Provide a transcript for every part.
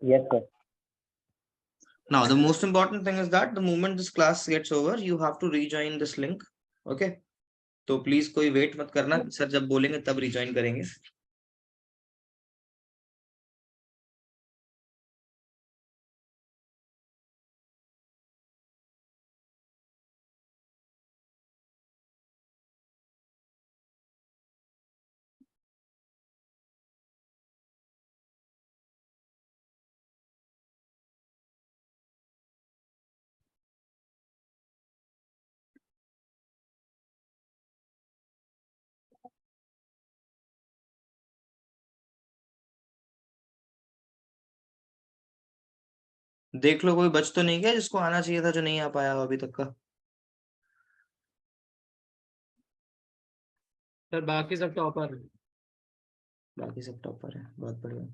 Yes, sir. Now the most important thing is that the moment this class gets over, you have to rejoin this link. Okay, तो please कोई wait मत करना, sir जब बोलेंगे तब rejoin करेंगे। देख लो कोई बच तो नहीं गया जिसको आना चाहिए था, जो नहीं आ पाया हो अभी तक का। सर बाकी सब टॉपर है। बाकी सब टॉपर है, बहुत बढ़िया।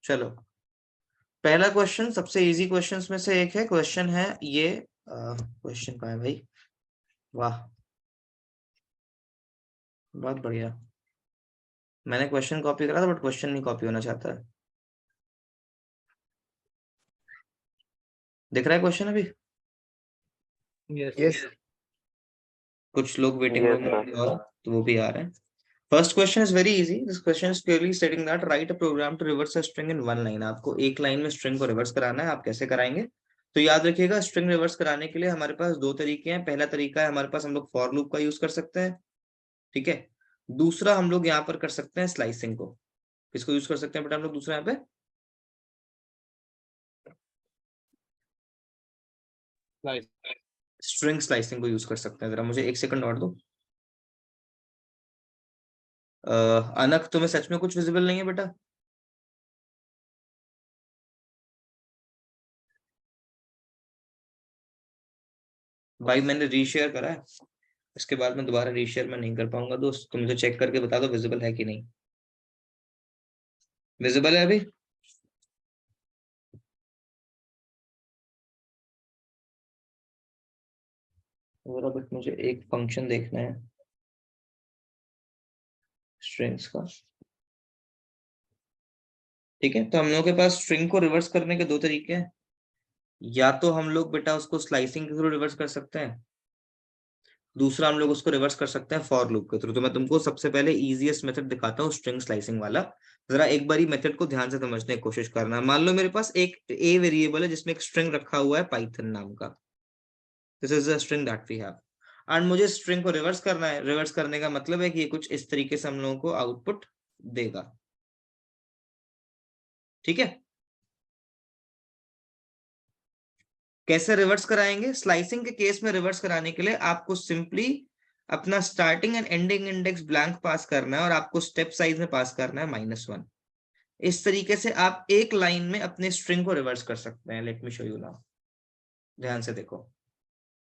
चलो पहला क्वेश्चन सबसे इजी क्वेश्चंस में से एक है। क्वेश्चन है ये, क्वेश्चन कहाँ है भाई? वाह बहुत बढ़िया। मैंने क्वेश्चन कॉपी करा था बट क्वेश्चन नहीं कॉपी होना चाहता है। दिख रहा है क्वेश्चन अभी? यस। कुछ लोग वेटिंग Yes, रूम में sir. होंगे और तो वो भी आ रहे हैं। First question is very easy. This question is clearly stating that write a program to reverse a string in one line. आपको एक लाइन में स्ट्रिंग को रिवर्स कराना है। आप कैसे कराएंगे? तो याद रखिएगा, स्ट्रिंग रिवर्स कराने के लिए हमारे पास दो तरीके हैं। पहला तरीका है हमारे पास, हम लोग फॉर लूप का यूज कर सकते हैं, ठीक है। दूसरा हम लोग यहाँ पर कर सकते हैं स्लाइसिंग को। किसको यूज कर सकते हैं बेटा हम लोग दूसरा यहाँ पे? स्ट्रिंग स्लाइसिंग को यूज कर सकते हैं। जरा मुझे एक सेकंड और दो। अनक तुम्हें सच में कुछ विजिबल नहीं है बेटा? भाई मैंने रीशेयर करा है, इसके बाद मैं दोबारा रीशेयर में नहीं कर पाऊंगा दोस्त। तुम मुझे चेक करके बता दो विजिबल है कि नहीं। विजिबल है अभी? जरा बस मुझे एक फंक्शन देखना है स्ट्रिंग्स का, ठीक है। तो हम लोगों के पास स्ट्रिंग को रिवर्स करने के दो तरीके हैं। या तो हम लोग बेटा उसको स्लाइसिंग के थ्रू रिवर्स कर सकते हैं, दूसरा हम लोग उसको रिवर्स कर सकते हैं फॉर लूप के थ्रू। तो मैं तुमको सबसे पहले इजीएस्ट मेथड दिखाता हूँ, स्ट्रिंग स्लाइसिंग वाला। जरा एक बार मेथड को ध्यान से समझने की कोशिश करना। मान लो मेरे पास एक ए वेरिएबल है जिसमें एक स्ट्रिंग रखा हुआ है पाइथन नाम का। This is the string that we have and मुझे स्ट्रिंग को रिवर्स करना है। रिवर्स करने का मतलब है कि ये कुछ इस तरीके से हम लोगों को आउटपुट देगा, ठीक है। कैसे रिवर्स कराएंगे? स्लाइसिंग के केस में रिवर्स कराने के लिए आपको सिंपली अपना starting and ending index blank pass करना है और आपको स्टेप साइज में पास करना है -1। इस तरीके से आप एक लाइन में अपने स्ट्रिंग को रिवर्स कर सकते हैं। Let me show you now, ध्यान से देखो।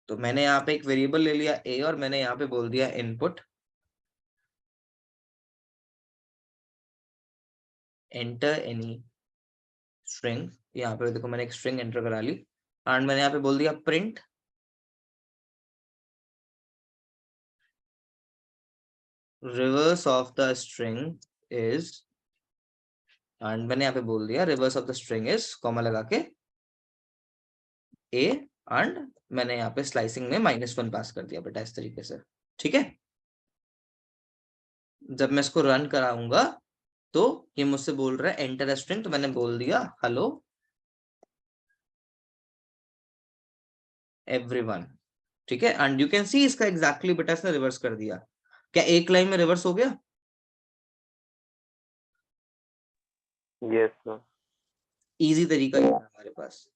तो मैंने यहाँ पे एक वेरिएबल ले लिया ए और मैंने यहाँ पे बोल दिया इनपुट एंटर एनी स्ट्रिंग। यहाँ पे देखो मैंने एक स्ट्रिंग एंटर करा ली एंड मैंने यहाँ पे बोल दिया print reverse of the string is, and मैंने यहाँ पे बोल दिया reverse of the string is comma लगा के ए, एंड मैंने यहाँ पे स्लाइसिंग में -1 पास कर दिया बेटा, इस तरीके से, ठीक है। जब मैं इसको रन कराऊंगा तो ये मुझसे बोल रहा है एंटर अ स्ट्रिंग, तो मैंने बोल दिया हेलो एवरीवन, ठीक है। एंड यू कैन सी इसका एग्जैक्टली बेटा इसने रिवर्स कर दिया। क्या एक लाइन में रिवर्स हो गया? Yes, sir. इजी तरीका है हमारे पास।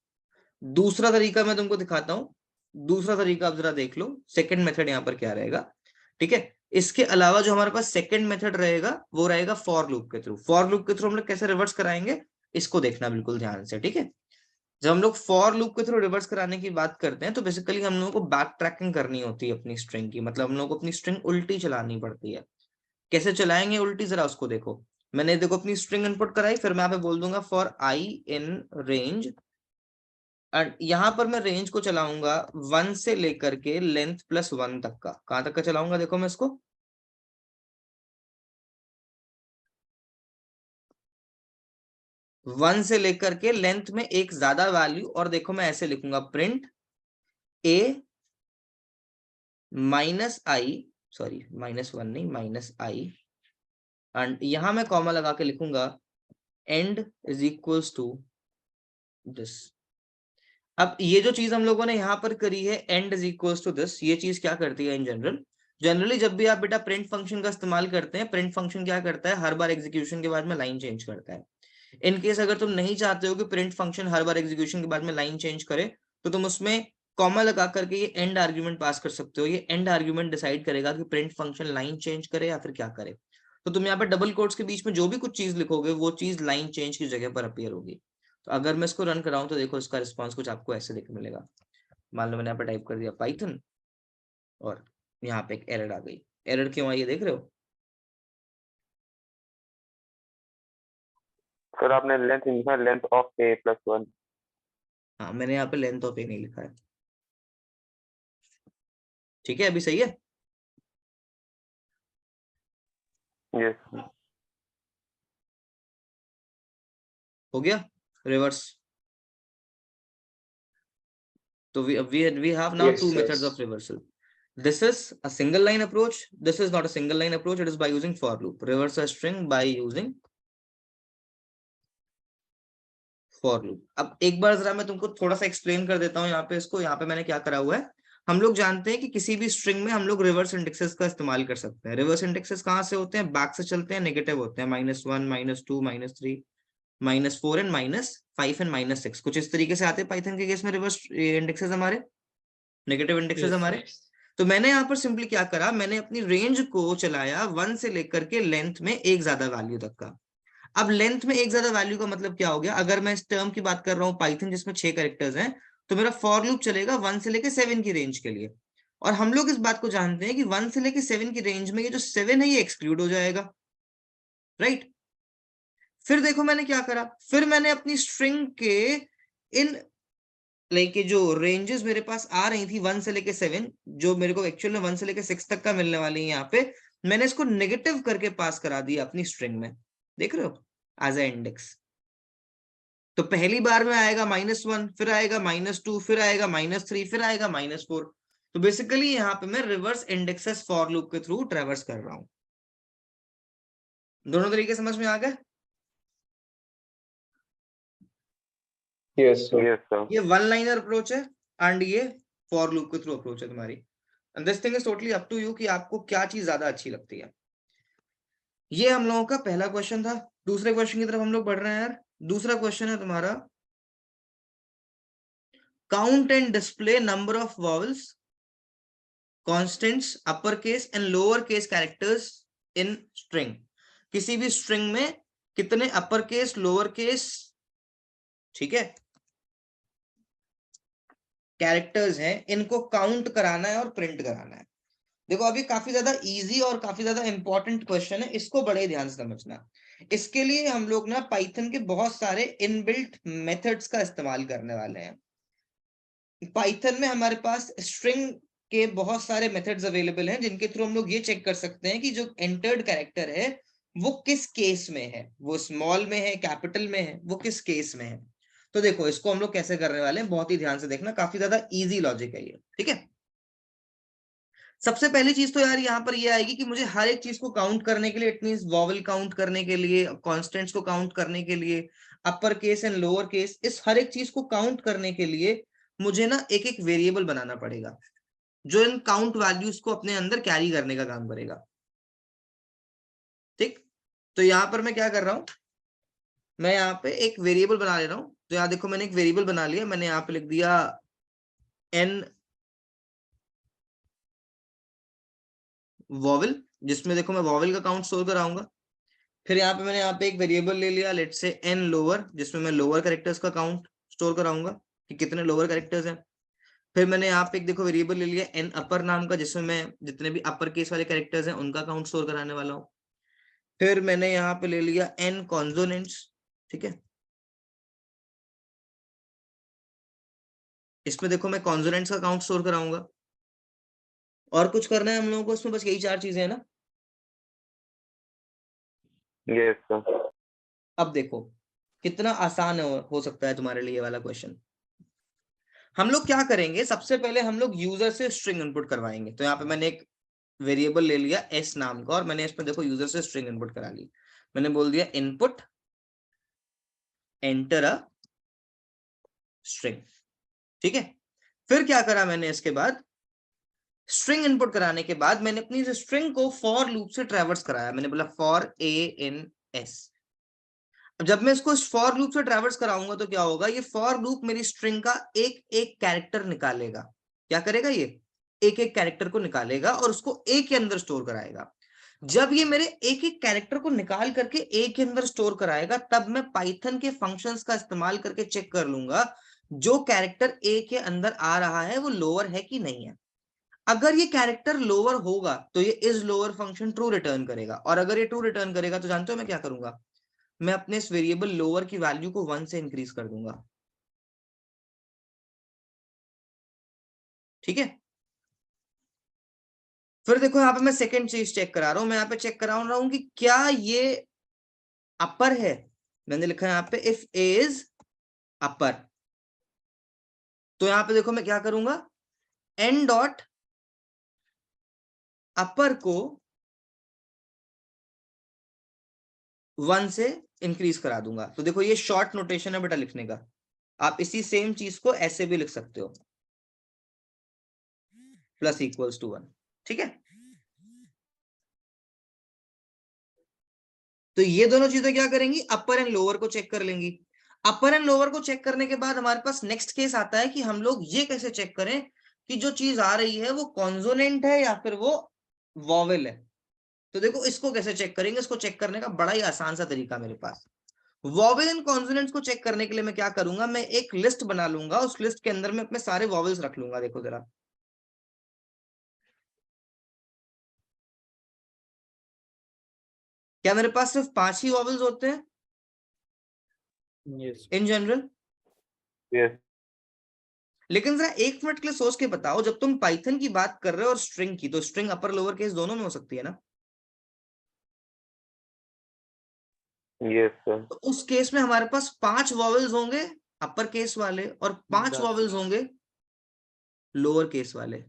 दूसरा तरीका मैं तुमको दिखाता हूँ। दूसरा तरीका आप जरा देख लो, सेकंड मेथड यहाँ पर क्या रहेगा, ठीक है। इसके अलावा जो हमारे पास सेकंड मेथड रहेगा वो रहेगा फॉर लूप के थ्रू। फॉर लूप के थ्रू हम लोग कैसे रिवर्स कराएंगे इसको देखना बिल्कुल ध्यान से, ठीक है। जब हम लोग फॉर लूप के थ्रू रिवर्स कराने की बात करते हैं तो बेसिकली हम लोगों को बैक ट्रैकिंग करनी होती है अपनी स्ट्रिंग की। मतलब हम लोगों को अपनी स्ट्रिंग उल्टी चलानी पड़ती है। कैसे चलाएंगे उल्टी, जरा उसको देखो। मैंने देखो अपनी स्ट्रिंग इनपुट कराई, फिर मैं यहाँ पे बोल दूंगा for I in range, and यहाँ पर मैं रेंज को चलाऊंगा 1 से लेकर के लेंथ +1 तक का। कहां तक का चलाऊंगा देखो मैं इसको, 1 से लेकर के लेंथ में एक ज्यादा वैल्यू, और देखो मैं ऐसे लिखूंगा print a minus I, sorry -1 नहीं -i, एंड यहां मैं कॉमा लगा के लिखूंगा end is equals to this. अब ये जो चीज हम लोगों ने यहाँ पर करी है end is equals to this, ये चीज क्या करती है इन जनरली जब भी आप बेटा प्रिंट फंक्शन का इस्तेमाल करते हैं, प्रिंट फंक्शन क्या करता है, हर बार एग्जीक्यूशन के बाद में लाइन चेंज करता है। इन केस अगर तुम नहीं चाहते हो कि प्रिंट फंक्शन हर बार एग्जीक्यूशन के बाद में लाइन चेंज करे, तो तुम उसमें कॉमा लगा करके ये एंड आर्ग्यूमेंट पास कर सकते हो। ये एंड आर्ग्यूमेंट डिसाइड करेगा कि प्रिंट फंक्शन लाइन चेंज करे या फिर क्या करे। तो तुम यहाँ पे डबल कोट्स के बीच में जो भी कुछ चीज लिखोगे वो चीज लाइन चेंज की जगह पर अपीयर होगी। तो अगर मैं इसको रन कराऊं तो देखो इसका रिस्पॉन्स कुछ आपको ऐसे देखने मिलेगा। मान लो मैंने यहाँ पे टाइप कर दिया पाइथन और यहाँ पे एक एरर आ गई। एरर क्यों आई है देख रहे हो? सर आपने लेंथ लिखा, लेंथ ऑफ a प्लस 1। हाँ मैंने यहाँ पे लेंथ ऑफ ए नहीं लिखा है। ठीक है, अभी सही है? यस हो गया reverse. So we have now Yes, two yes. methods of reversal. This is a single line approach. This is not a single line approach. It is by using for loop. Reverse a string by using for loop. अब एक बार जरा मैं तुमको थोड़ा सा explain कर देता हूँ यहाँ पे इसको। यहाँ पे मैंने क्या करा हुआ है, हम लोग जानते हैं कि किसी भी स्ट्रिंग में हम लोग रिवर्स इंडेक्सेस का इस्तेमाल कर सकते हैं। रिवर्स इंडेक्सेस कहाँ से होते हैं? बैक से चलते हैं, नेगेटिव होते हैं, -1 -2 -3 -4 एंड -5 एंड -6। कुछ इस तरीके से आते हैं पाइथन के केस में रिवर्स इंडेक्सेस हमारे, नेगेटिव इंडेक्सेस Yes, हमारे। yes. तो मैंने यहाँ पर सिंपली क्या करा, मैंने अपनी रेंज को चलाया 1 से लेकर के लेंथ में एक ज्यादा वैल्यू तक का। अब लेंथ में एक ज्यादा वैल्यू का मतलब क्या हो गया? अगर मैं इस टर्म की बात कर रहा हूँ पाइथन जिसमें 6 कैरेक्टर्स हैं, तो मेरा फॉर लूप चलेगा 1 से लेकर 7 की रेंज के लिए। और हम लोग इस बात को जानते हैं कि 1 से लेकर 7 की रेंज में ये जो 7 है ये एक्सक्लूड हो जाएगा, राइट? फिर देखो मैंने क्या करा, फिर मैंने अपनी स्ट्रिंग के इन लाइक जो रेंजेस मेरे पास आ रही थी 1 से लेके 7, जो मेरे को एक्चुअल में 1 से लेके 6 तक का मिलने वाली है, यहाँ पे मैंने इसको नेगेटिव करके पास करा दिया अपनी स्ट्रिंग में। देख रहे हो? As a index. तो पहली बार में आएगा -1, फिर आएगा -2, फिर आएगा -3, फिर आएगा -4। तो बेसिकली यहाँ पे मैं रिवर्स इंडेक्सेस फॉर लूप के थ्रू ट्रेवर्स कर रहा हूं। दोनों तरीके समझ में आ गए? Yes, sir. Yes sir. ये वन लाइनर अप्रोच है एंड ये फॉर लूप के थ्रू अप्रोच है तुम्हारी। And this thing is totally up to you कि आपको क्या चीज ज्यादा अच्छी लगती है। ये हम लोगों का पहला क्वेश्चन था। दूसरे क्वेश्चन की तरफ हम लोग बढ़ रहे हैं यार। दूसरा क्वेश्चन है तुम्हारा, count and display number of vowels, constants, upper case and lower case characters in string. किसी भी स्ट्रिंग में कितने अपर केस, लोअर केस, ठीक है, कैरेक्टर्स हैं, इनको काउंट कराना है और प्रिंट कराना है। देखो अभी काफी ज्यादा इजी और काफी ज्यादा इंपॉर्टेंट क्वेश्चन है, इसको बड़े ध्यान से समझना। इसके लिए हम लोग ना पाइथन के बहुत सारे इनबिल्ट मेथड्स का इस्तेमाल करने वाले हैं। पाइथन में हमारे पास स्ट्रिंग के बहुत सारे मेथड्स अवेलेबल हैं जिनके थ्रू हम लोग ये चेक कर सकते हैं कि जो एंटर्ड कैरेक्टर है वो किस केस में है, वो स्मॉल में है, कैपिटल में है, वो किस केस में है। तो देखो इसको हम लोग कैसे करने वाले हैं, बहुत ही ध्यान से देखना, काफी ज्यादा इजी लॉजिक है ये, ठीक है। सबसे पहली चीज तो यार यहाँ पर ये आएगी कि मुझे हर एक चीज को काउंट करने के लिए, इट मींस वॉवल काउंट करने के लिए, कॉन्स्टेंट्स को काउंट करने के लिए, upper case and lower case, इस हर एक चीज को काउंट करने के लिए मुझे ना एक एक वेरिएबल बनाना पड़ेगा जो इन काउंट वैल्यूज को अपने अंदर कैरी करने का काम करेगा, ठीक। तो यहाँ पर मैं क्या कर रहा हूं, मैं यहाँ पे एक वेरिएबल बना ले रहा हूं। तो यहाँ देखो मैंने एक वेरिएबल बना लिया, मैंने यहाँ पे लिख दिया n वॉवल, जिसमें देखो मैं वॉवल का काउंट स्टोर कराऊंगा। फिर यहाँ पे मैंने यहाँ पे एक वेरिएबल ले लिया, लेट्स से n लोअर, जिसमें मैं लोअर कैरेक्टर्स का काउंट स्टोर कराऊंगा कि कितने लोअर कैरेक्टर्स हैं। फिर मैंने यहाँ पे एक देखो वेरिएबल ले लिया n अपर नाम का, जिसमें मैं जितने भी अपर केस वाले कैरेक्टर्स हैं उनका काउंट स्टोर कराने वाला हूँ। फिर मैंने यहाँ पे ले लिया n कॉन्सोनेंट्स, ठीक है। इसमें देखो मैं कॉन्सोनेंट्स का काउंट स्टोर कराऊंगा। और कुछ करना है हम लोगों को इसमें? बस यही 4 चीजें हैं ना। Yes sir. अब देखो कितना आसान हो सकता है तुम्हारे लिए ये वाला क्वेश्चन। हम लोग क्या करेंगे, सबसे पहले हम लोग यूजर से स्ट्रिंग इनपुट करवाएंगे। तो यहाँ पे मैंने एक वेरिएबल ले लिया s नाम का और मैंने इसमें देखो यूजर से स्ट्रिंग इनपुट करा ली। मैंने बोल दिया इनपुट एंटर अ स्ट्रिंग, ठीक है। फिर क्या करा मैंने, इसके बाद स्ट्रिंग इनपुट कराने के बाद मैंने अपनी स्ट्रिंग को फॉर लूप से ट्रैवर्स कराया। मैंने बोला फॉर a in s। जब मैं इसको फॉर लूप से ट्रैवर्स कराऊंगा तो क्या होगा, ये फॉर लूप मेरी स्ट्रिंग का एक एक कैरेक्टर निकालेगा। क्या करेगा, ये एक एक कैरेक्टर को निकालेगा और उसको ए के अंदर स्टोर कराएगा। जब ये मेरे एक एक कैरेक्टर को निकाल करके ए के अंदर स्टोर कराएगा, तब मैं पाइथन के फंक्शंस का इस्तेमाल करके चेक कर लूंगा जो कैरेक्टर ए के अंदर आ रहा है वो लोअर है कि नहीं है। अगर ये कैरेक्टर लोअर होगा तो ये is lower function true return करेगा, और अगर ये ट्रू रिटर्न करेगा तो जानते हो मैं क्या करूंगा, मैं अपने इस वेरिएबल लोअर की वैल्यू को 1 से इंक्रीज कर दूंगा, ठीक है। फिर देखो यहाँ पे मैं सेकंड चीज चेक करा रहा हूं, मैं यहाँ पे चेक करा रहा हूं कि क्या ये अपर है। मैंने लिखा है यहाँ पे इफ ए इज अपर। तो यहाँ पे देखो मैं क्या करूंगा, एन डॉट अपर को 1 से इंक्रीज करा दूंगा। तो देखो ये शॉर्ट नोटेशन है बेटा लिखने का, आप इसी सेम चीज को ऐसे भी लिख सकते हो, प्लस इक्वल्स टू 1, ठीक है। तो ये दोनों चीजें क्या करेंगी, अपर एंड लोअर को चेक कर लेंगी। अपर एंड लोअर को चेक करने के बाद हमारे पास नेक्स्ट केस आता है कि हम लोग ये कैसे चेक करें कि जो चीज आ रही है वो कॉन्सोनेंट है या फिर वो वॉवेल है। तो देखो इसको कैसे चेक करेंगे, इसको चेक करने का बड़ा ही आसान सा तरीका मेरे पास। वॉवेल एंड कॉन्सोनेंट्स को चेक करने के लिए मैं क्या करूंगा, मैं एक लिस्ट बना लूंगा, उस लिस्ट के अंदर में अपने सारे वॉवेल्स रख लूंगा। देखो जरा, क्या मेरे पास सिर्फ 5 ही वॉवेल्स होते हैं Yes. In general? Yes. लेकिन जरा एक मिनट के लिए सोच के बताओ, जब तुम पाइथन की बात कर रहे हो और स्ट्रिंग की, तो स्ट्रिंग अपर लोअर केस दोनों में हो सकती है ना। Yes, sir. तो उस केस में हमारे पास 5 वॉवेल्स होंगे अपर केस वाले और 5 वॉवेल्स होंगे लोअर केस वाले,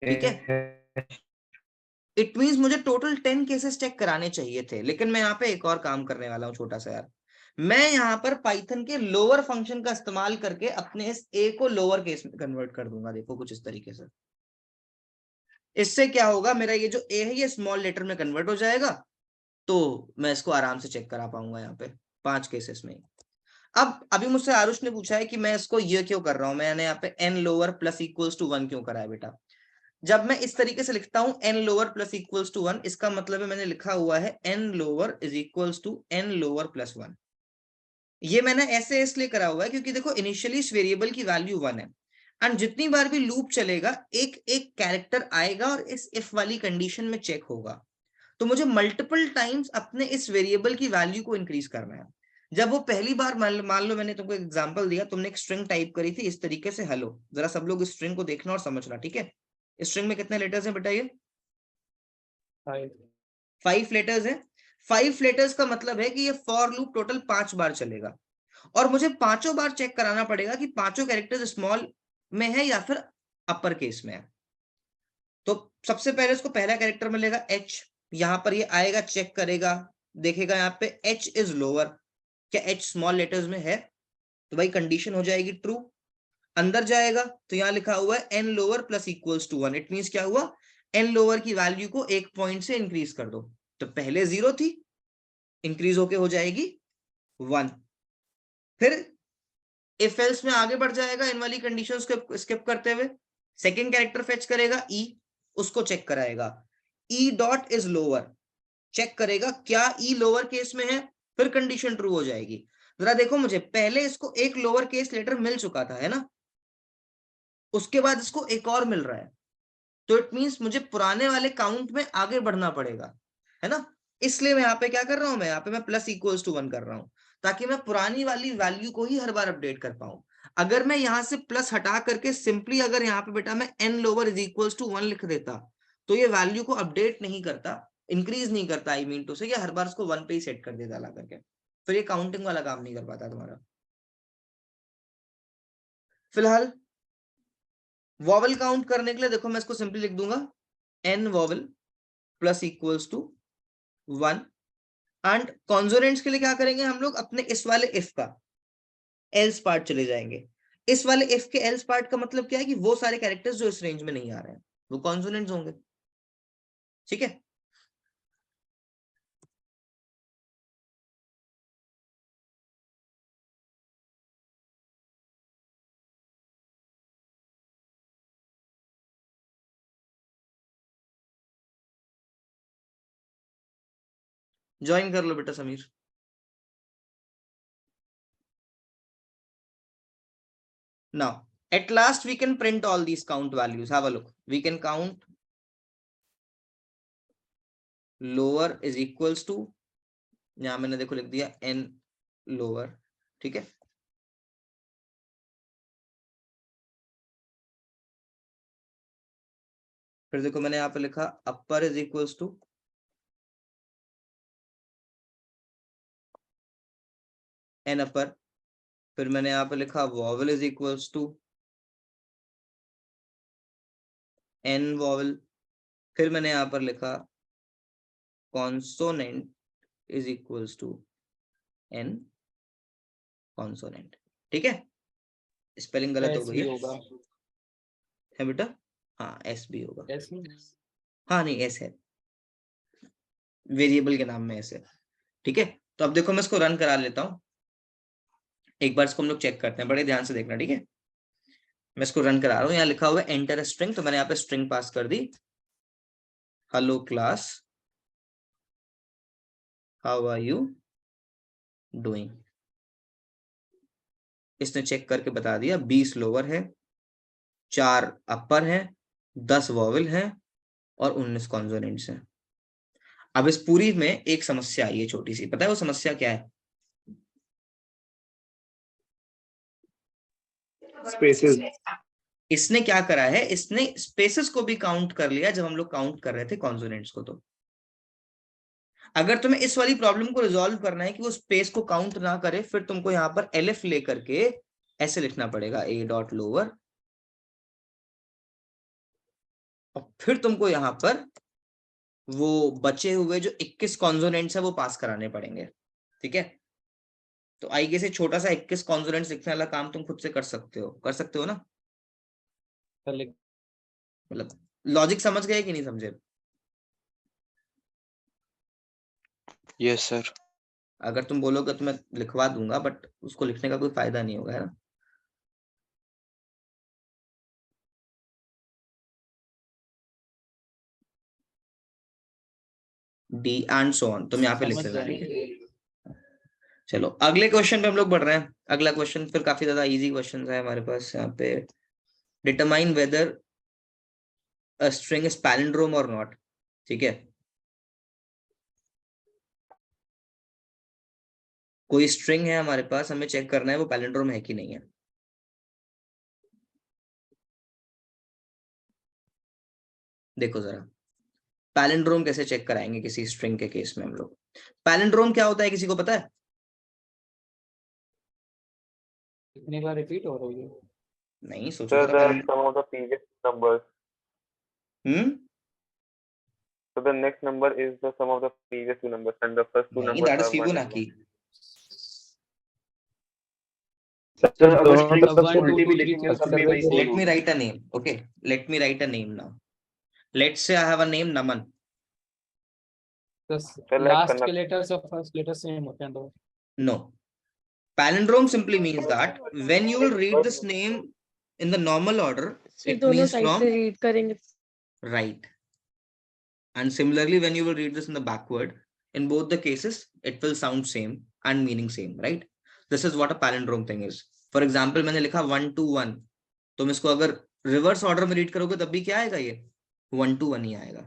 ठीक है। इट मींस मुझे टोटल 10 केसेस चेक कराने चाहिए थे, लेकिन मैं यहाँ पे एक और काम करने वाला हूँ छोटा सा यार। मैं यहाँ पर पाइथन के लोअर फंक्शन का इस्तेमाल करके अपने इस ए को लोअर केस में कन्वर्ट कर दूंगा। देखो कुछ इस तरीके से, इससे क्या होगा, मेरा ये जो ए है ये स्मॉल लेटर में कन्वर्ट हो जाएगा, तो मैं इसको आराम से चेक करा पाऊंगा यहाँ पे 5 केसेस में। अब अभी मुझसे आरुष ने पूछा है कि मैं इसको ये क्यों कर रहा हूँ, मैंने यहाँ पे n lower plus equals to 1 क्यों करा है बेटा। जब मैं इस तरीके से लिखता हूं n lower plus equals to 1, इसका मतलब है मैंने लिखा हुआ है n lower is equals to n lower plus 1। ये मैंने ऐसे इसलिए करा हुआ है क्योंकि देखो इनिशियली इस वेरिएबल की वैल्यू 1 है, एंड जितनी बार भी लूप चलेगा एक एक कैरेक्टर आएगा और इस इफ वाली कंडीशन में चेक होगा। तो मुझे मल्टीपल टाइम्स अपने इस वेरिएबल की वैल्यू को इंक्रीज करना है। जब वो पहली बार मान लो मैंने तुमको एग्जांपल दिया, तुमने एक स्ट्रिंग टाइप करी थी इस तरीके से, हेलो, जरा सब लोग इस स्ट्रिंग को देखना और समझना, ठीक है। स्ट्रिंग में कितने लेटर्स हैं बेटा, ये 5 लेटर्स हैं। 5 लेटर्स का मतलब है कि ये फॉर लूप टोटल 5 बार चलेगा और मुझे पांचों बार चेक कराना पड़ेगा कि पांचों कैरेक्टर्स स्मॉल में है या फिर अपर केस में है। तो सबसे पहले इसको पहला कैरेक्टर मिलेगा h, यहां पर ये आएगा, चेक करेगा, देखेगा यहाँ पे h इज लोअर, क्या h स्मॉल लेटर्स में है, तो भाई कंडीशन हो जाएगी ट्रू। अंदर जाएगा तो यहाँ लिखा हुआ है n lower plus equals to 1, it means क्या हुआ, एन लोअर की वैल्यू को 1 पॉइंट से इंक्रीज कर दो। तो पहले 0 थी, इंक्रीज होके हो जाएगी 1। फिर इफ एल्स में आगे बढ़ जाएगा, इन वाली कंडीशंस को स्किप करते हुए सेकंड कैरेक्टर फेच करेगा e, उसको चेक कराएगा, e dot is lower, check करेगा क्या e लोअर केस में है, फिर कंडीशन ट्रू हो जाएगी। जरा देखो, मुझे पहले इसको एक लोअर केस लेटर मिल चुका था, है ना, उसके बाद इसको एक और मिल रहा है, तो इट मींस मुझे पुराने वाले काउंट में आगे बढ़ना पड़ेगा, है ना। इसलिए मैं यहाँ पे क्या कर रहा हूं, मैं यहाँ पे मैं प्लस इक्वल्स टू 1 कर रहा हूं ताकि मैं पुरानी वाली वैल्यू को ही हर बार अपडेट कर पाऊं। अगर मैं यहाँ से प्लस हटा करके सिंपली अगर यहाँ पे बेटा मैं n lower is equals to 1 लिख देता तो ये वैल्यू को अपडेट नहीं करता, इंक्रीज नहीं करता, आई मीन टू से, या हर बार उसको 1 पे ही सेट कर देता ला करके, फिर ये काउंटिंग वाला काम नहीं कर पाता तुम्हारा। फिलहाल वॉवल काउंट करने के लिए देखो मैं इसको सिंपली लिख दूंगा n vowel plus equals to 1, and consonants के लिए क्या करेंगे हम लोग, अपने इस वाले इफ का एल्स पार्ट चले जाएंगे। इस वाले इफ के एल्स पार्ट का मतलब क्या है कि वो सारे कैरेक्टर्स जो इस रेंज में नहीं आ रहे हैं वो कॉन्सोनेंट्स होंगे, ठीक है। ज्वाइन कर लो बेटा Sameer. Now, at last we can print all these count values. Have a look. We can count lower is equals to, यहां मैंने देखो लिख दिया n lower, ठीक है। फिर देखो मैंने यहाँ पे लिखा upper is equals to n upper, फिर मैंने यहाँ पे लिखा vowel is equals to n vowel, फिर मैंने यहाँ पर लिखा consonant is equals to n consonant, ठीक है। स्पेलिंग गलत हो गई है बेटा, हाँ एस भी होगा, हाँ नहीं एस है, वेरिएबल के नाम में एस है, ठीक है। तो अब देखो मैं इसको रन करा लेता हूं, एक बार इसको हम लोग चेक करते हैं, बड़े ध्यान से देखना, ठीक है। मैं इसको रन करा रहा हूँ, यहाँ लिखा हुआ है एंटर स्ट्रिंग, तो मैंने यहाँ पे स्ट्रिंग पास कर दी, hello class how are you doing. इसने चेक करके बता दिया 20 लोअर है, 4 अपर है, 10 वॉवल है और 19 कॉन्सोनेंट्स हैं। अब इस पूरी में एक समस्या आई है छोटी सी, पता है वो समस्या क्या है? स्पेसेस। इसने क्या करा है, इसने स्पेसेस को भी काउंट कर लिया जब हम लोग काउंट कर रहे थे कॉन्सोनेंट्स को। तो अगर तुम्हें इस वाली प्रॉब्लम को रिजॉल्व करना है कि वो स्पेस को काउंट ना करे, फिर तुमको यहाँ पर एलिफ लेकर के ऐसे लिखना पड़ेगा a डॉट लोअर, और फिर तुमको यहाँ पर वो बचे हुए जो 21 कॉन्सोनेंट्स है वो पास कराने पड़ेंगे, ठीक है। तो आई गेस छोटा सा 21 कॉन्सोनेंट्स लिखने वाला काम तुम खुद से कर सकते हो ना, मतलब लॉजिक समझ गए कि नहीं समझे? Yes sir. अगर तुम बोलोगे तो मैं लिखवा दूंगा, बट उसको लिखने का कोई फायदा नहीं होगा, है ना। डी एंड सो ऑन तुम यहाँ पे लिख लेना, ठीक है। चलो अगले क्वेश्चन पे हम लोग बढ़ रहे हैं। अगला क्वेश्चन फिर काफी ज्यादा इजी क्वेश्चन है हमारे पास यहाँ पे, determine whether a string is palindrome और नॉट, ठीक है। कोई स्ट्रिंग है हमारे पास, हमें चेक करना है वो पैलिंड्रोम है कि नहीं है। देखो जरा पैलिंड्रोम कैसे चेक कराएंगे किसी स्ट्रिंग के केस में हम लोग। पैलिंड्रोम क्या होता है, किसी को पता है? कितनी बार रिपीट हो रही है? नहीं सोचो So जरा। the sum of the previous numbers. So the next number is the sum of the previous two numbers, and the first two नहीं, numbers that is are 1 and 1. Fibonacci. Sir अगर दोनों string मतलब one, two, उल्टी भी three, लिखेंगे three, तब भी four, वही five, same Let me write a name. Okay, let me write a name now. Let's say I have a name Naman. Last के लेटर्स और फर्स्ट लेटर सेम होते हैं दो। No. Palindrome simply means that when you will read this name in the normal order, it means from read करेंगे। right. And similarly, when you will read this in the backward, in both the cases, it will sound same and meaning same, right? This is what a palindrome thing is. For example, मैंने लिखा 1 to 1, तुम इसको अगर reverse order में read करोगे तब भी क्या आएगा, ये 1 to 1 ही आएगा,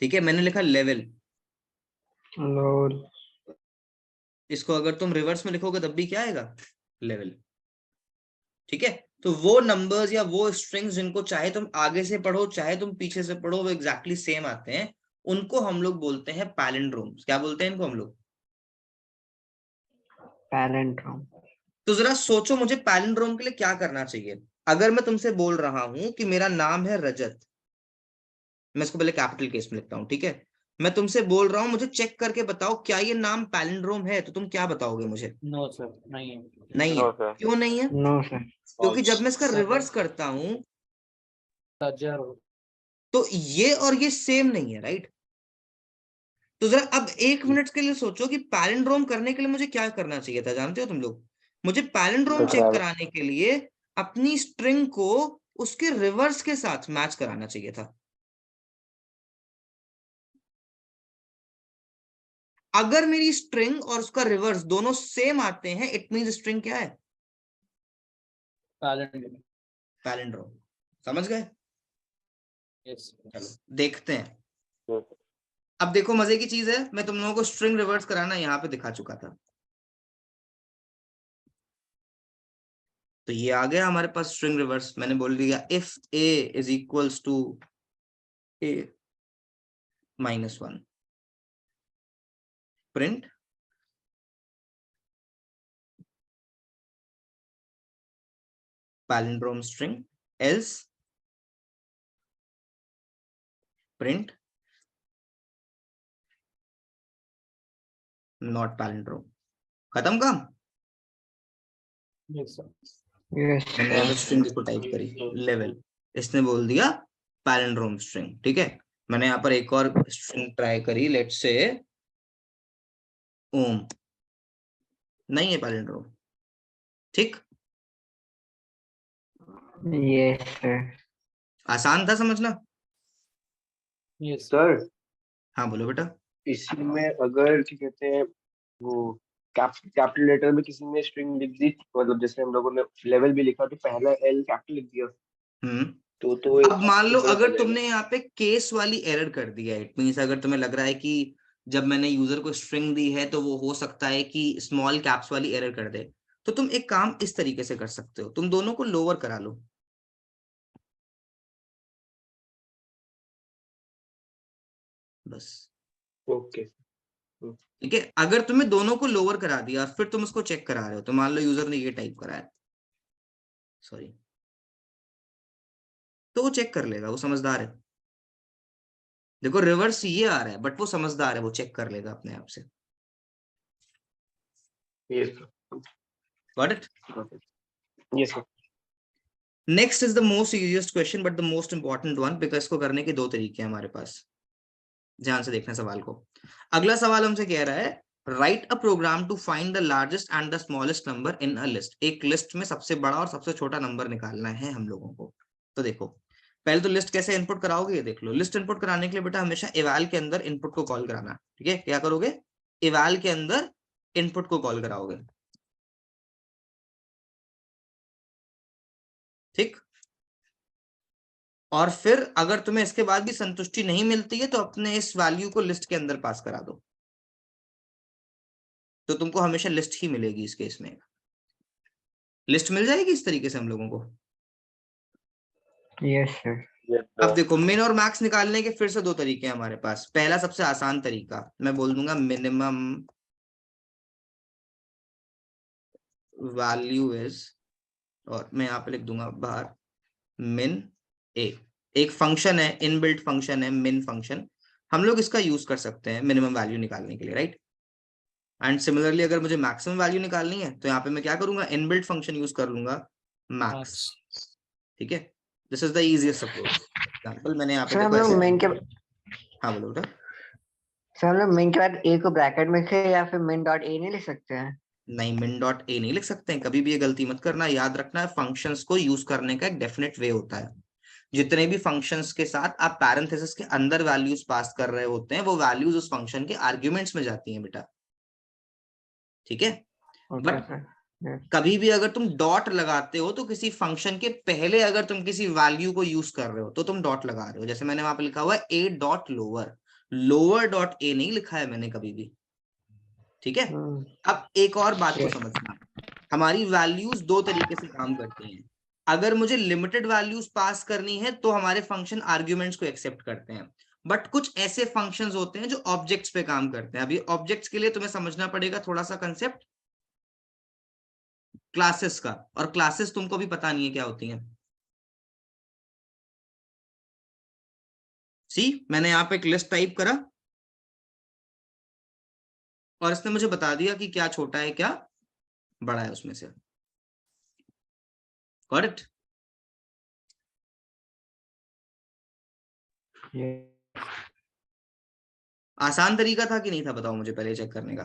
ठीक है। मैंने लिखा लेवल, इसको अगर तुम रिवर्स में लिखोगे तब भी क्या आएगा, लेवल, ठीक है। तो वो नंबर्स या वो स्ट्रिंग्स जिनको चाहे तुम आगे से पढ़ो चाहे तुम पीछे से पढ़ो वो एग्जैक्टली सेम आते हैं, उनको हम लोग बोलते हैं पैलिंड्रोम्स। क्या बोलते हैं इनको हम लोग? पैलिंड्रोम। तो जरा सोचो मुझे पैलिंड्रोम के लिए क्या करना चाहिए। अगर मैं तुमसे बोल रहा हूं कि मेरा नाम है रजत, मैं इसको पहले कैपिटल केस में लिखता हूं, ठीक है, मैं तुमसे बोल रहा हूं मुझे चेक करके बताओ क्या ये नाम पैलिंड्रोम है, तो तुम क्या बताओगे मुझे? नो सर, नहीं है। नहीं है। No sir. क्यों नहीं है? No sir. क्योंकि जब मैं इसका Sir, रिवर्स करता हूं सज्जर तो ये और ये सेम नहीं है, राइट? तो जरा अब 1 मिनट के लिए सोचो कि पैलिंड्रोम करने के लिए मुझे क्या करना चाहिए था, जानते हो तुम लोग? मुझे पैलिंड्रोम चेक कराने के लिए अपनी स्ट्रिंग को उसके रिवर्स के साथ मैच कराना चाहिए था। अगर मेरी स्ट्रिंग और उसका रिवर्स दोनों सेम आते हैं, इट मींस स्ट्रिंग क्या है? पैलिंड्रोम। पैलिंड्रोम। समझ गए? यस। चलो देखते हैं। Yes. अब देखो मजे की चीज है, मैं तुम लोगों को स्ट्रिंग रिवर्स कराना यहाँ पे दिखा चुका था। तो ये आ गया हमारे पास स्ट्रिंग रिवर्स। मैंने बोल दिया if a is equals to a -1 print palindrome string, else print not palindrome। खत्म काम। Yes sir. यस मैंने यहाँ पे स्ट्रिंग को टाइप करी लेवल, इसने बोल दिया पैलिंड्रोम स्ट्रिंग, ठीक है। मैंने यहाँ पर एक और स्ट्रिंग ट्राई करी, लेट्स से ओम, नहीं है पैलिंड्रोम, ठीक। Yes sir. आसान था समझना। यस सर हाँ बोलो बेटा। इसी में अगर क्या कहते हैं वो कैपिटल लेटर में किसी ने स्ट्रिंग लिख दी, मतलब जैसे हम लोगों ने लेवल भी लिखा तो पहला एल कैपिटल लिख दिया तो अब मान लो गलत हो अगर जाएगा। तुमने यहाँ पे केस वाली एरर कर दिया है, इट मींस अगर तुम्हें लग रहा है कि जब मैंने यूजर को स्ट्रिंग दी है तो वो हो सकता है कि स्मॉल कैप्स वाली एरर कर दे, तो तुम एक काम इस तरीके से कर सकते हो, तुम दोनों को लोअर करा लो। बस ओके। ठीक है। अगर तुम्हें दोनों को लोअर करा दिया फिर तुम उसको चेक करा रहे हो, तो मान लो यूजर ने ये टाइप करा है, सॉरी, तो वो चेक कर लेगा, वो समझदार है। देखो रिवर्स ये आ रहा है बट वो समझदार है, वो चेक कर लेगा अपने आप से। Yes got it? Yes sir. Next is the most easiest question but the most important one, because इसको करने के 2 तरीके हैं हमारे पास। ध्यान से देखना सवाल को। अगला सवाल हमसे कह रहा है write a program to find the largest and the smallest number in a list. एक लिस्ट में सबसे बड़ा और सबसे छोटा नंबर निकालना है हम लोगों को। तो देखो पहले तो लिस्ट कैसे इनपुट कराओगे ये देख लो। लिस्ट इनपुट कराने के लिए बेटा हमेशा eval के अंदर इनपुट को कॉल कराना, ठीक है। क्या करोगे? eval के अंदर इनपुट को कॉल कराओगे, ठीक। और फिर अगर तुम्हें इसके बाद भी संतुष्टि नहीं मिलती है तो अपने इस वैल्यू को लिस्ट के अंदर पास करा दो, तो तुमको हमेशा लिस्ट ही मिलेगी। इस केस में लिस्ट मिल जाएगी इस तरीके से हम लोगों को। Yes sir. अब देखो मिन और मैक्स निकालने के फिर से 2 तरीके हैं हमारे पास। पहला सबसे आसान तरीका मैं बोल दूंगा मिनिमम वैल्यू इज, और मैं यहाँ पे लिख दूंगा बाहर मिन ए। एक फंक्शन है, इनबिल्ट फंक्शन है मिन फंक्शन, हम लोग इसका यूज कर सकते हैं मिनिमम वैल्यू निकालने के लिए, राइट। एंड सिमिलरली अगर मुझे मैक्सिमम वैल्यू निकालनी है तो यहाँ पे मैं क्या करूंगा, इनबिल्ट फंक्शन यूज कर लूंगा मैक्स, ठीक है। This is the easiest approach. Example मैंने यहाँ पे सर हम देखो लोग ऐसे, मेन के हाँ बोलो बेटा। सर हम लोग मेन के बाद ए को ब्रैकेट में लिखे या फिर मेन डॉट ए नहीं लिख सकते हैं? नहीं मिन डॉट ए नहीं लिख सकते हैं, कभी भी ये गलती मत करना। याद रखना है फंक्शंस को यूज करने का एक डेफिनेट वे होता है। जितने भी फंक्शंस के साथ आप पैरेंथेसिस के अंदर वैल्यूज पास कर रहे होते हैं वो वैल्यूज उस फंक्शन के आर्ग्यूमेंट्स में जाती हैं बेटा, ठीक है। Okay but sir. कभी भी अगर तुम डॉट लगाते हो तो किसी फंक्शन के पहले अगर तुम किसी वैल्यू को यूज कर रहे हो तो तुम डॉट लगा रहे हो। जैसे मैंने वहां पे लिखा हुआ है ए dot lower, lower dot A नहीं लिखा है मैंने कभी भी, ठीक है। अब एक और बात को समझना, हमारी वैल्यूज 2 तरीके से काम करती हैं। अगर मुझे लिमिटेड वैल्यूज पास करनी है तो हमारे फंक्शन आर्ग्यूमेंट्स को एक्सेप्ट करते हैं, बट कुछ ऐसे फंक्शंस होते हैं जो ऑब्जेक्ट्स पे काम करते हैं। अभी ऑब्जेक्ट्स के लिए तुम्हें समझना पड़ेगा थोड़ा सा कंसेप्ट क्लासेस का, और क्लासेस तुमको भी पता नहीं है क्या होती हैं। सी मैंने यहाँ पे एक लिस्ट टाइप करा और इसने मुझे बता दिया कि क्या छोटा है क्या बड़ा है उसमें से। Got it? आसान तरीका था कि नहीं था, बताओ मुझे पहले चेक करने का।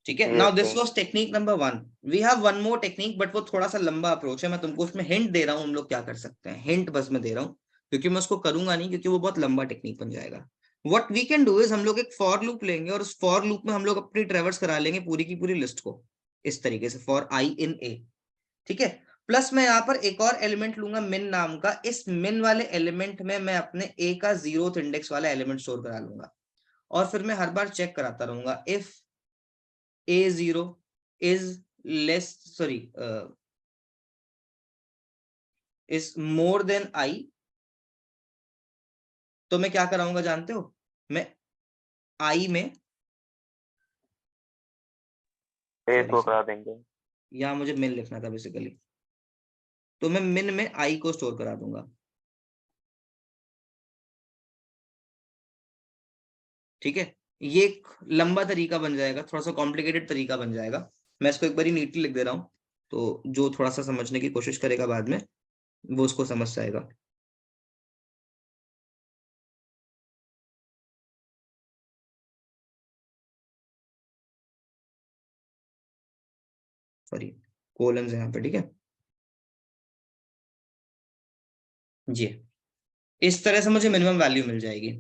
ठीक है, now this was technique number 1। We have one more technique, but वो थोड़ा सा लंबा अप्रोच है। मैं तुमको उसमें हिंट दे रहा हूँ हम लोग क्या कर सकते हैं, हिंट बस मैं दे रहा हूँ, क्योंकि मैं उसको करूंगा नहीं, क्योंकि वो बहुत लंबा टेक्निक बन जाएगा। What we can do is, हम लोग एक फॉर लूप लेंगे और उस फॉर लूप में हम लोग अपनी ट्रेवर्स करा लेंगे पूरी की पूरी लिस्ट को इस तरीके से, फॉर आई इन ए। ठीक है, प्लस मैं यहाँ पर एक और एलिमेंट लूंगा मिन नाम का। इस मिन वाले एलिमेंट में मैं अपने ए का 0th इंडेक्स वाला एलिमेंट स्टोर करा लूंगा, और फिर मैं हर बार चेक कराता रहूंगा if A0 is less, sorry, is more than I, तो मैं क्या कराऊंगा जानते हो, मैं I में ए तो करा देंगे, यहाँ मुझे मिन लिखना था बेसिकली, तो मैं मिन में I को स्टोर करा दूंगा। ठीक है, ये एक लंबा तरीका बन जाएगा, थोड़ा सा कॉम्प्लिकेटेड तरीका बन जाएगा। मैं इसको एक बार नीटली लिख दे रहा हूँ, तो जो थोड़ा सा समझने की कोशिश करेगा बाद में वो उसको समझ जाएगा। सॉरी, कोलन्स है यहाँ पे। ठीक है जी, इस तरह से मुझे मिनिमम वैल्यू मिल जाएगी।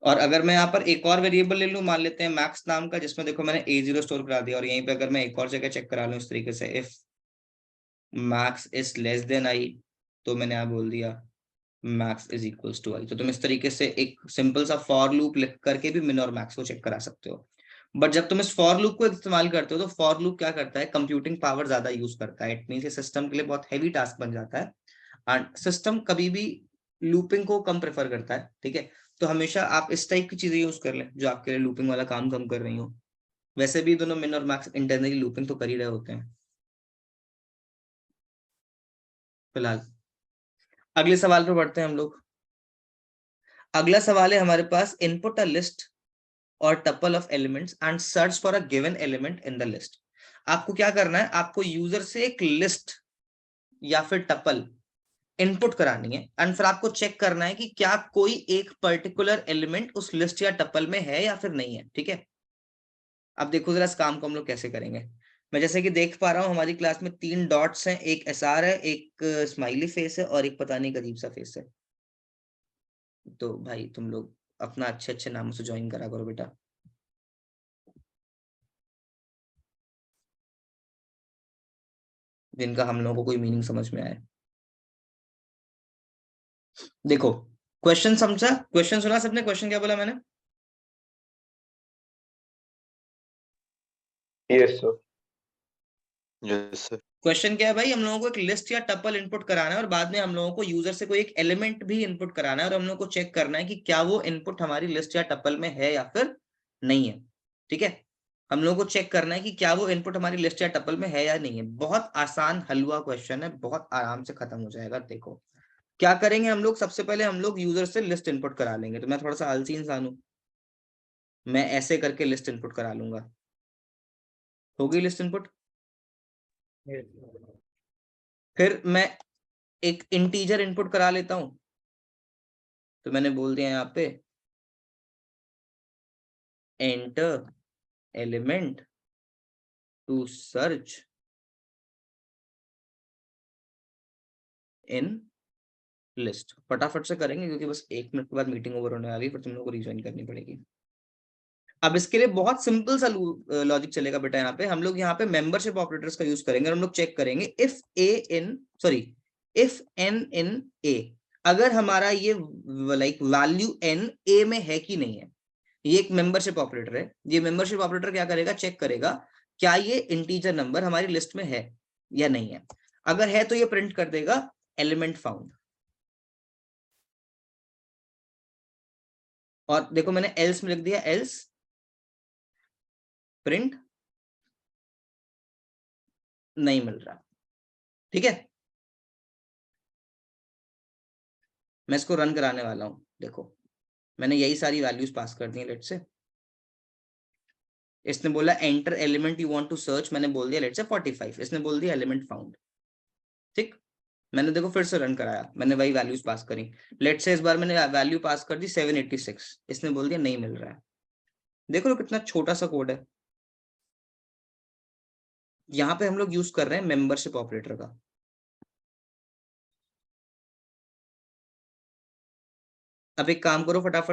और अगर मैं यहाँ पर एक और वेरिएबल ले लूं, मान लेते हैं मैक्स नाम का, जिसमें देखो मैंने A0 स्टोर करा दिया, और यहीं पे अगर मैं एक और जगह चेक करा लूं इस तरीके से, if max is less than I, तो मैंने यहाँ बोल दिया max is equals to I. तो तुम इस तरीके से एक सिंपल सा फॉर लूप लिख करके भी मिन और मैक्स को चेक करा सकते हो। बट जब तुम इस फॉर लूप को इस्तेमाल करते हो तो फॉर लूप क्या करता है, कंप्यूटिंग पावर ज्यादा यूज करता है। इट मींस ये सिस्टम के लिए बहुत हैवी टास्क बन जाता है, एंड सिस्टम कभी भी लूपिंग को कम प्रेफर करता है। ठीक है, तो हमेशा आप इस टाइप की चीजें यूज कर लें जो आपके लिए लूपिंग वाला काम कम कर रही हो। वैसे भी दोनों मिन और मैक्स इंटरनली लूपिंग तो कर ही रहे होते हैं फिलहाल। अगले सवाल पे बढ़ते हैं हम लोग। अगला सवाल है हमारे पास, इनपुट अ लिस्ट और tuple of elements and search for a given element in the list. आपको क्या करना है, आपको यूजर से एक लिस्ट या फिर टपल इनपुट करानी है, एंड फिर आपको चेक करना है कि क्या कोई एक पर्टिकुलर एलिमेंट उस लिस्ट या टपल में है या फिर नहीं है। ठीक है, अब देखो जरा इस काम को हम लोग कैसे करेंगे। मैं जैसे कि देख पा रहा हूं हमारी क्लास में 3 डॉट्स हैं, एक SR है, एक स्माइली फेस है, और एक पता नहीं अजीब सा फेस है। तो भाई तुम लोग अपना अच्छे अच्छे नामों से ज्वाइन करा करो बेटा। जिनका हम लोगों को कोई मीनिंग समझ में आए। देखो क्वेश्चन समझा, क्वेश्चन सुना सबने, क्वेश्चन क्या बोला मैंने? Yes sir. Yes sir. Question क्या है भाई, हम लोगों को एक लिस्ट या टपल इनपुट कराना है और बाद में हम लोगों को यूजर से कोई एक एलिमेंट भी इनपुट कराना है, और हम लोगों को चेक करना है कि क्या वो इनपुट हमारी लिस्ट या टपल में है या फिर नहीं है। ठीक है, हम लोगों को चेक करना है कि क्या वो इनपुट हमारी लिस्ट या टपल में है या नहीं है। बहुत आसान हलवा क्वेश्चन है, बहुत आराम से खत्म हो जाएगा। देखो क्या करेंगे हम लोग, सबसे पहले हम लोग यूजर से लिस्ट इनपुट करा लेंगे। तो मैं थोड़ा सा आलसी इंसान हूं, मैं ऐसे करके लिस्ट इनपुट करा लूंगा। हो गई लिस्ट इनपुट। फिर मैं एक इंटीजर इनपुट करा लेता हूं, तो मैंने बोल दिया यहाँ पे enter element to search in list. फटाफट से करेंगे क्योंकि बस 1 मिनट के बाद मीटिंग ओवर होने वाली है, फिर तुम लोग को रिज्वाइन करनी पड़ेगी। अब इसके लिए बहुत सिंपल सा लॉजिक चलेगा बेटा। यहाँ पे हम लोग यहाँ पे मेंबरशिप ऑपरेटर्स का यूज करेंगे, और हम लोग चेक करेंगे इफ एन इन ए, अगर हमारा ये लाइक वैल्यू n a में है कि नहीं है। ये एक मेंबरशिप ऑपरेटर है। ये मेंबरशिप ऑपरेटर क्या करेगा, चेक करेगा क्या ये इंटीजर नंबर हमारी लिस्ट में है या नहीं है। अगर है तो ये प्रिंट कर देगा एलिमेंट फाउंड। और देखो मैंने एल्स में लिख दिया, एल्स प्रिंट नहीं मिल रहा। ठीक है, मैं इसको रन कराने वाला हूं। देखो मैंने यही सारी वैल्यूज पास कर दी लेट से। इसने बोला enter element you want to search, मैंने बोल दिया लेट से 45। इसने बोल दिया एलिमेंट फाउंड। ठीक, मैंने देखो फिर से रन कराया, मैंने वही वैल्यूज पास करी। लेट से इस बार मैंने वैल्यू पास कर दी 786। इसने बोल दिया नहीं मिल रहा है। देखो लो कितना छोटा सा कोड है। यहाँ पे हम लोग यूज कर रहे हैं मेंबरशिप ऑपरेटर का। अब एक काम करो फटाफट